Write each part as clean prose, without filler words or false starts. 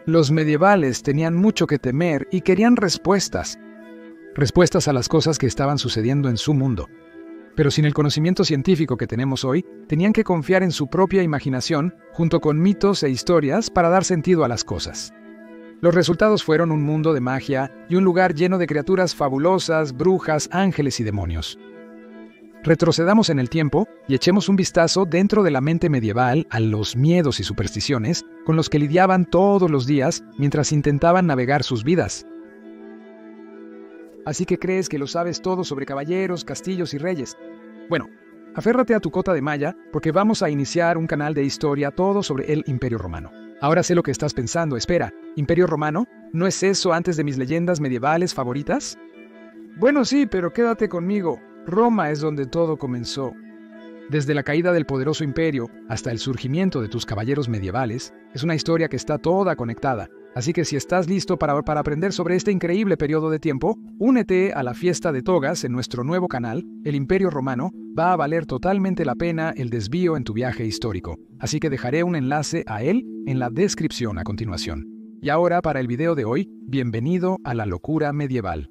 Los medievales tenían mucho que temer y querían respuestas. Respuestas a las cosas que estaban sucediendo en su mundo. Pero sin el conocimiento científico que tenemos hoy, tenían que confiar en su propia imaginación, junto con mitos e historias, para dar sentido a las cosas. Los resultados fueron un mundo de magia y un lugar lleno de criaturas fabulosas, brujas, ángeles y demonios. Retrocedamos en el tiempo y echemos un vistazo dentro de la mente medieval a los miedos y supersticiones con los que lidiaban todos los días mientras intentaban navegar sus vidas. Así que crees que lo sabes todo sobre caballeros, castillos y reyes. Bueno, aférrate a tu cota de malla porque vamos a iniciar un canal de historia todo sobre el Imperio Romano. Ahora sé lo que estás pensando. Espera, ¿Imperio Romano? ¿No es eso antes de mis leyendas medievales favoritas? Bueno, sí, pero quédate conmigo. Roma es donde todo comenzó. Desde la caída del poderoso imperio hasta el surgimiento de tus caballeros medievales, es una historia que está toda conectada. Así que si estás listo para aprender sobre este increíble periodo de tiempo, únete a la fiesta de togas en nuestro nuevo canal, El Imperio Romano. Va a valer totalmente la pena el desvío en tu viaje histórico. Así que dejaré un enlace a él en la descripción a continuación. Y ahora para el video de hoy, bienvenido a la locura medieval.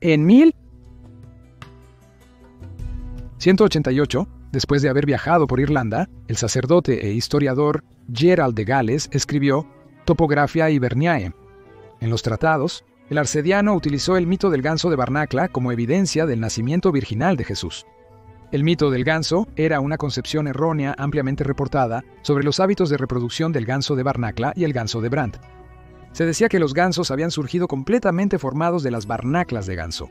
En 1188, después de haber viajado por Irlanda, el sacerdote e historiador Gerald de Gales escribió Topographia Hiberniae. En los tratados, el arcediano utilizó el mito del ganso de Barnacla como evidencia del nacimiento virginal de Jesús. El mito del ganso era una concepción errónea ampliamente reportada sobre los hábitos de reproducción del ganso de Barnacla y el ganso de Brant. Se decía que los gansos habían surgido completamente formados de las barnaclas de ganso.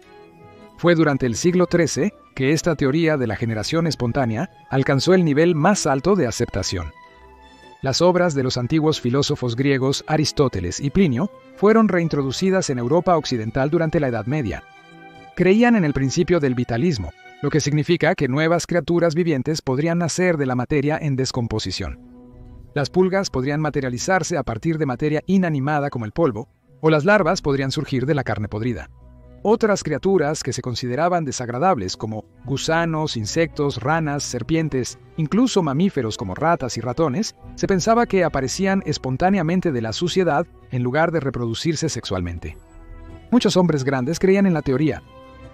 Fue durante el siglo XIII que esta teoría de la generación espontánea alcanzó el nivel más alto de aceptación. Las obras de los antiguos filósofos griegos Aristóteles y Plinio fueron reintroducidas en Europa occidental durante la Edad Media. Creían en el principio del vitalismo, lo que significa que nuevas criaturas vivientes podrían nacer de la materia en descomposición. Las pulgas podrían materializarse a partir de materia inanimada como el polvo, o las larvas podrían surgir de la carne podrida. Otras criaturas que se consideraban desagradables, como gusanos, insectos, ranas, serpientes, incluso mamíferos como ratas y ratones, se pensaba que aparecían espontáneamente de la suciedad en lugar de reproducirse sexualmente. Muchos hombres grandes creían en la teoría.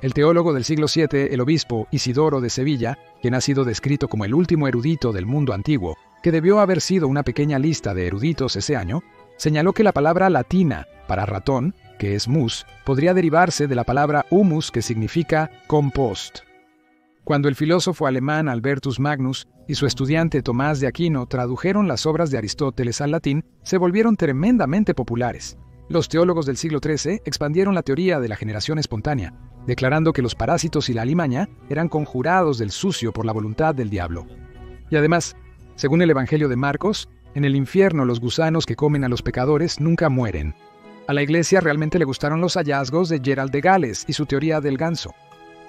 El teólogo del siglo VII, el obispo Isidoro de Sevilla, quien ha sido descrito como el último erudito del mundo antiguo, que debió haber sido una pequeña lista de eruditos ese año, señaló que la palabra latina para ratón, que es mus, podría derivarse de la palabra humus, que significa compost. Cuando el filósofo alemán Albertus Magnus y su estudiante Tomás de Aquino tradujeron las obras de Aristóteles al latín, se volvieron tremendamente populares. Los teólogos del siglo XIII expandieron la teoría de la generación espontánea, declarando que los parásitos y la alimaña eran conjurados del sucio por la voluntad del diablo. Y además, según el Evangelio de Marcos, en el infierno los gusanos que comen a los pecadores nunca mueren. A la Iglesia realmente le gustaron los hallazgos de Gerald de Gales y su teoría del ganso.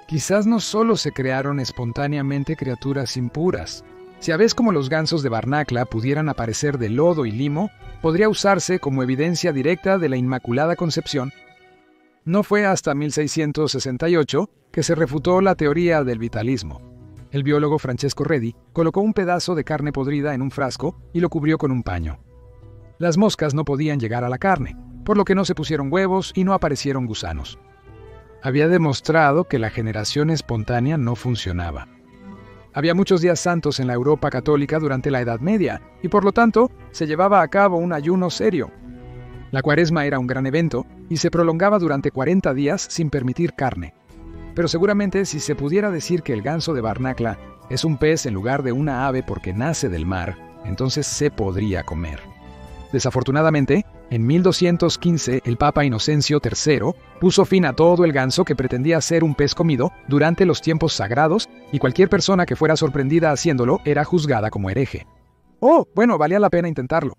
Quizás no solo se crearon espontáneamente criaturas impuras. Si ves cómo los gansos de Barnacla pudieran aparecer de lodo y limo, podría usarse como evidencia directa de la Inmaculada Concepción. No fue hasta 1668 que se refutó la teoría del vitalismo. El biólogo Francesco Redi colocó un pedazo de carne podrida en un frasco y lo cubrió con un paño. Las moscas no podían llegar a la carne, por lo que no se pusieron huevos y no aparecieron gusanos. Había demostrado que la generación espontánea no funcionaba. Había muchos días santos en la Europa católica durante la Edad Media y por lo tanto se llevaba a cabo un ayuno serio. La Cuaresma era un gran evento y se prolongaba durante 40 días sin permitir carne. Pero seguramente si se pudiera decir que el ganso de Barnacla es un pez en lugar de una ave porque nace del mar, entonces se podría comer. Desafortunadamente, en 1215 el Papa Inocencio III puso fin a todo el ganso que pretendía ser un pez comido durante los tiempos sagrados y cualquier persona que fuera sorprendida haciéndolo era juzgada como hereje. Oh, bueno, valía la pena intentarlo.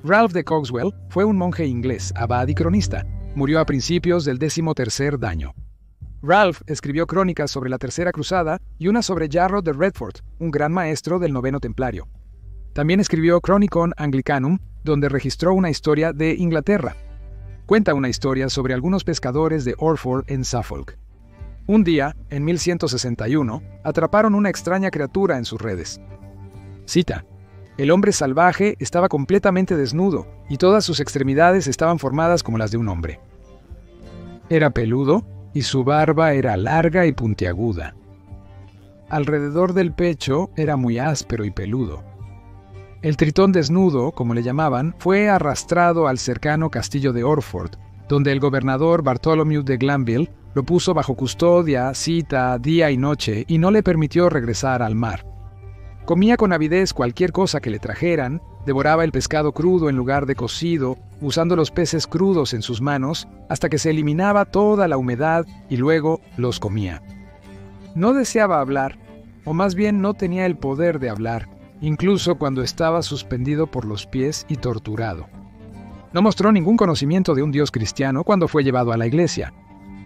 Ralph de Cogswell fue un monje inglés, abad y cronista. Murió a principios del 13º año. Ralph escribió crónicas sobre la Tercera Cruzada y una sobre Jarrod de Redford, un gran maestro del Noveno Templario. También escribió Chronicon Anglicanum, donde registró una historia de Inglaterra. Cuenta una historia sobre algunos pescadores de Orford en Suffolk. Un día, en 1161, atraparon una extraña criatura en sus redes. Cita: el hombre salvaje estaba completamente desnudo y todas sus extremidades estaban formadas como las de un hombre. Era peludo y su barba era larga y puntiaguda. Alrededor del pecho era muy áspero y peludo. El tritón desnudo, como le llamaban, fue arrastrado al cercano castillo de Orford, donde el gobernador Bartholomew de Glanville lo puso bajo custodia, cita, día y noche, y no le permitió regresar al mar. Comía con avidez cualquier cosa que le trajeran, devoraba el pescado crudo en lugar de cocido, usando los peces crudos en sus manos, hasta que se eliminaba toda la humedad y luego los comía. No deseaba hablar, o más bien no tenía el poder de hablar, incluso cuando estaba suspendido por los pies y torturado. No mostró ningún conocimiento de un Dios cristiano cuando fue llevado a la iglesia.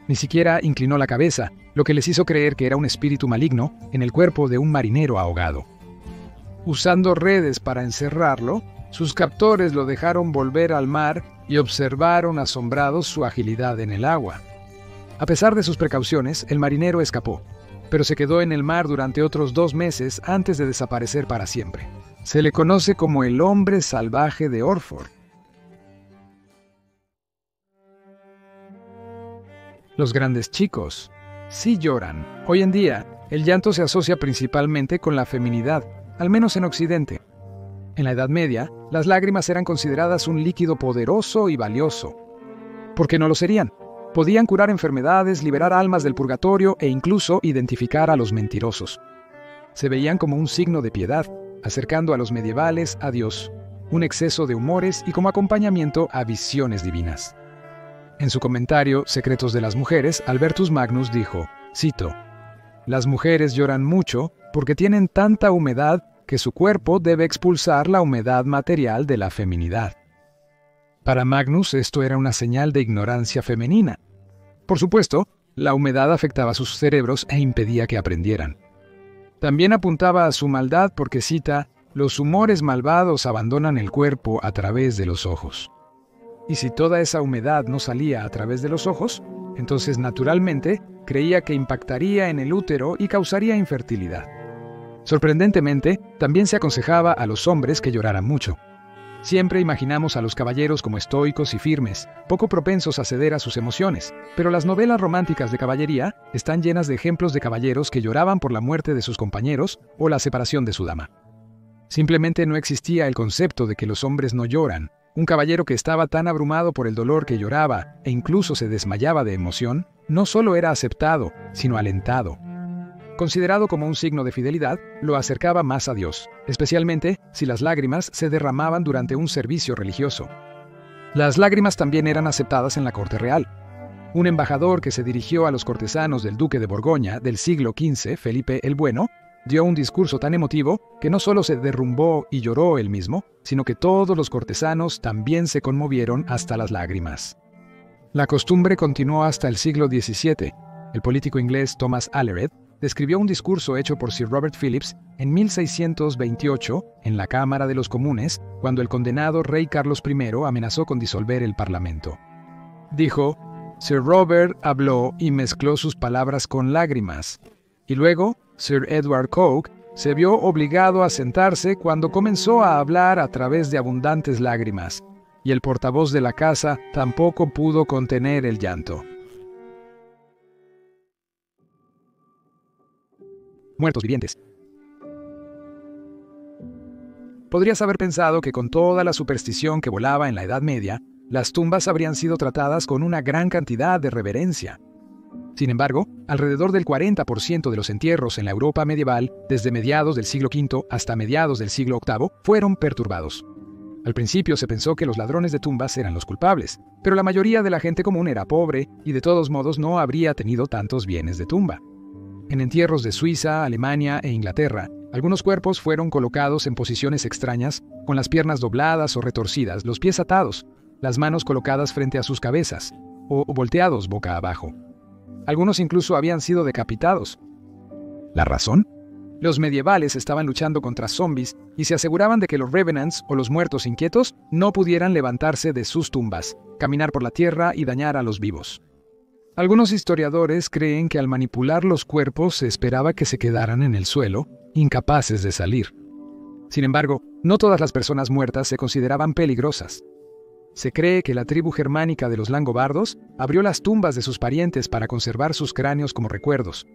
Ni siquiera inclinó la cabeza, lo que les hizo creer que era un espíritu maligno en el cuerpo de un marinero ahogado. Usando redes para encerrarlo, sus captores lo dejaron volver al mar y observaron asombrados su agilidad en el agua. A pesar de sus precauciones, el marinero escapó, pero se quedó en el mar durante otros 2 meses antes de desaparecer para siempre. Se le conoce como el hombre salvaje de Orford. Los grandes chicos sí lloran. Hoy en día, el llanto se asocia principalmente con la feminidad, al menos en Occidente. En la Edad Media, las lágrimas eran consideradas un líquido poderoso y valioso. ¿Por qué no lo serían? Podían curar enfermedades, liberar almas del purgatorio e incluso identificar a los mentirosos. Se veían como un signo de piedad, acercando a los medievales a Dios, un exceso de humores y como acompañamiento a visiones divinas. En su comentario Secretos de las Mujeres, Albertus Magnus dijo, cito: las mujeres lloran mucho porque tienen tanta humedad que su cuerpo debe expulsar la humedad material de la feminidad. Para Magnus esto era una señal de ignorancia femenina. Por supuesto, la humedad afectaba sus cerebros e impedía que aprendieran. También apuntaba a su maldad porque, cita, los humores malvados abandonan el cuerpo a través de los ojos. Y si toda esa humedad no salía a través de los ojos, entonces naturalmente creía que impactaría en el útero y causaría infertilidad. Sorprendentemente, también se aconsejaba a los hombres que lloraran mucho. Siempre imaginamos a los caballeros como estoicos y firmes, poco propensos a ceder a sus emociones, pero las novelas románticas de caballería están llenas de ejemplos de caballeros que lloraban por la muerte de sus compañeros o la separación de su dama. Simplemente no existía el concepto de que los hombres no lloran. Un caballero que estaba tan abrumado por el dolor que lloraba e incluso se desmayaba de emoción, no solo era aceptado, sino alentado. Considerado como un signo de fidelidad, lo acercaba más a Dios, especialmente si las lágrimas se derramaban durante un servicio religioso. Las lágrimas también eran aceptadas en la corte real. Un embajador que se dirigió a los cortesanos del duque de Borgoña del siglo XV, Felipe el Bueno, dio un discurso tan emotivo que no solo se derrumbó y lloró él mismo, sino que todos los cortesanos también se conmovieron hasta las lágrimas. La costumbre continuó hasta el siglo XVII. El político inglés Thomas Allered describió un discurso hecho por Sir Robert Phillips en 1628 en la Cámara de los Comunes, cuando el condenado rey Carlos I amenazó con disolver el Parlamento. Dijo: Sir Robert habló y mezcló sus palabras con lágrimas. Y luego, Sir Edward Coke se vio obligado a sentarse cuando comenzó a hablar a través de abundantes lágrimas, y el portavoz de la casa tampoco pudo contener el llanto. Muertos vivientes. Podrías haber pensado que con toda la superstición que volaba en la Edad Media, las tumbas habrían sido tratadas con una gran cantidad de reverencia. Sin embargo, alrededor del 40% de los entierros en la Europa medieval, desde mediados del siglo V hasta mediados del siglo VIII, fueron perturbados. Al principio se pensó que los ladrones de tumbas eran los culpables, pero la mayoría de la gente común era pobre y de todos modos no habría tenido tantos bienes de tumba. En entierros de Suiza, Alemania e Inglaterra, algunos cuerpos fueron colocados en posiciones extrañas, con las piernas dobladas o retorcidas, los pies atados, las manos colocadas frente a sus cabezas, o volteados boca abajo. Algunos incluso habían sido decapitados. ¿La razón? Los medievales estaban luchando contra zombies y se aseguraban de que los Revenants o los muertos inquietos no pudieran levantarse de sus tumbas, caminar por la tierra y dañar a los vivos. Algunos historiadores creen que al manipular los cuerpos se esperaba que se quedaran en el suelo, incapaces de salir. Sin embargo, no todas las personas muertas se consideraban peligrosas. Se cree que la tribu germánica de los langobardos abrió las tumbas de sus parientes para conservar sus cráneos como recuerdos.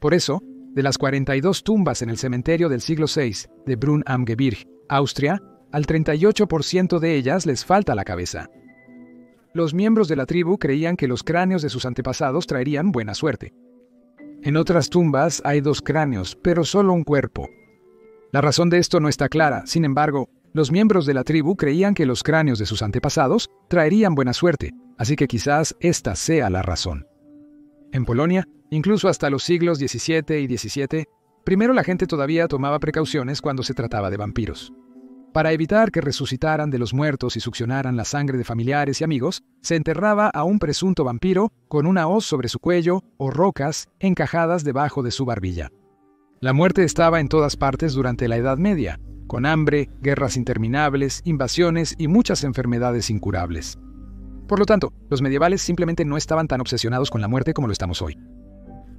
Por eso, de las 42 tumbas en el cementerio del siglo VI de Brunn am Gebirge, Austria, al 38% de ellas les falta la cabeza. Los miembros de la tribu creían que los cráneos de sus antepasados traerían buena suerte. En otras tumbas hay 2 cráneos, pero solo un cuerpo. La razón de esto no está clara, sin embargo, los miembros de la tribu creían que los cráneos de sus antepasados traerían buena suerte, así que quizás esta sea la razón. En Polonia, incluso hasta los siglos XVII y XVII, primero la gente todavía tomaba precauciones cuando se trataba de vampiros. Para evitar que resucitaran de los muertos y succionaran la sangre de familiares y amigos, se enterraba a un presunto vampiro con una hoz sobre su cuello o rocas encajadas debajo de su barbilla. La muerte estaba en todas partes durante la Edad Media, con hambre, guerras interminables, invasiones y muchas enfermedades incurables. Por lo tanto, los medievales simplemente no estaban tan obsesionados con la muerte como lo estamos hoy.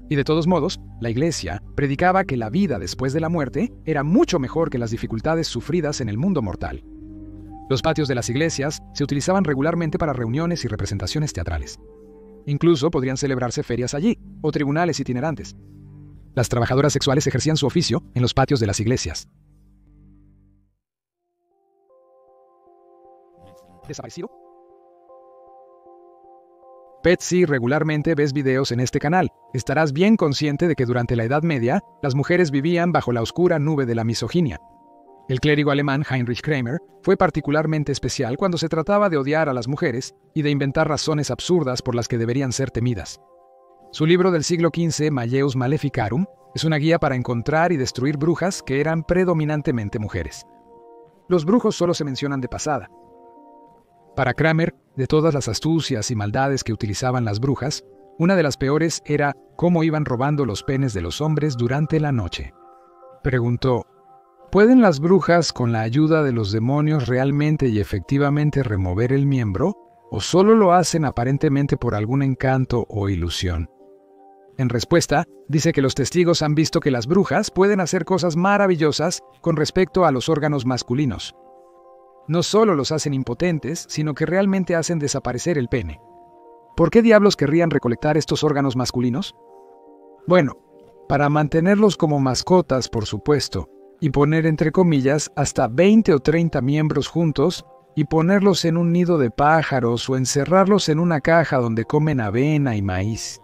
Y de todos modos, la Iglesia predicaba que la vida después de la muerte era mucho mejor que las dificultades sufridas en el mundo mortal. Los patios de las iglesias se utilizaban regularmente para reuniones y representaciones teatrales. Incluso podrían celebrarse ferias allí, o tribunales itinerantes. Las trabajadoras sexuales ejercían su oficio en los patios de las iglesias. ¿Desaparecido? Si regularmente ves videos en este canal, estarás bien consciente de que durante la Edad Media, las mujeres vivían bajo la oscura nube de la misoginia. El clérigo alemán Heinrich Kramer fue particularmente especial cuando se trataba de odiar a las mujeres y de inventar razones absurdas por las que deberían ser temidas. Su libro del siglo XV, Malleus Maleficarum, es una guía para encontrar y destruir brujas que eran predominantemente mujeres. Los brujos solo se mencionan de pasada. Para Kramer, de todas las astucias y maldades que utilizaban las brujas, una de las peores era cómo iban robando los penes de los hombres durante la noche. Preguntó, ¿pueden las brujas con la ayuda de los demonios realmente y efectivamente remover el miembro? ¿O solo lo hacen aparentemente por algún encanto o ilusión? En respuesta, dice que los testigos han visto que las brujas pueden hacer cosas maravillosas con respecto a los órganos masculinos. No solo los hacen impotentes, sino que realmente hacen desaparecer el pene. ¿Por qué diablos querrían recolectar estos órganos masculinos? Bueno, para mantenerlos como mascotas, por supuesto, y poner entre comillas hasta 20 o 30 miembros juntos, y ponerlos en un nido de pájaros o encerrarlos en una caja donde comen avena y maíz.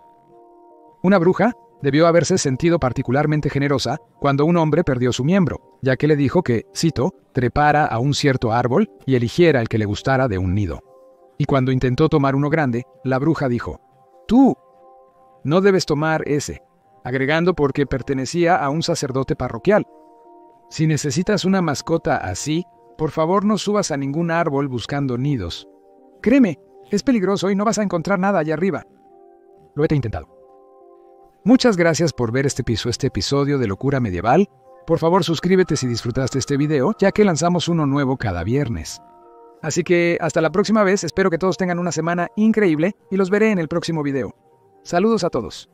Una bruja debió haberse sentido particularmente generosa cuando un hombre perdió su miembro, ya que le dijo que, cito, trepara a un cierto árbol y eligiera el que le gustara de un nido. Y cuando intentó tomar uno grande, la bruja dijo, «Tú no debes tomar ese», agregando porque pertenecía a un sacerdote parroquial. «Si necesitas una mascota así, por favor no subas a ningún árbol buscando nidos. Créeme, es peligroso y no vas a encontrar nada allá arriba». Lo he intentado. Muchas gracias por ver este episodio de Locura Medieval. Por favor, suscríbete si disfrutaste este video, ya que lanzamos uno nuevo cada viernes. Así que hasta la próxima vez, espero que todos tengan una semana increíble y los veré en el próximo video. Saludos a todos.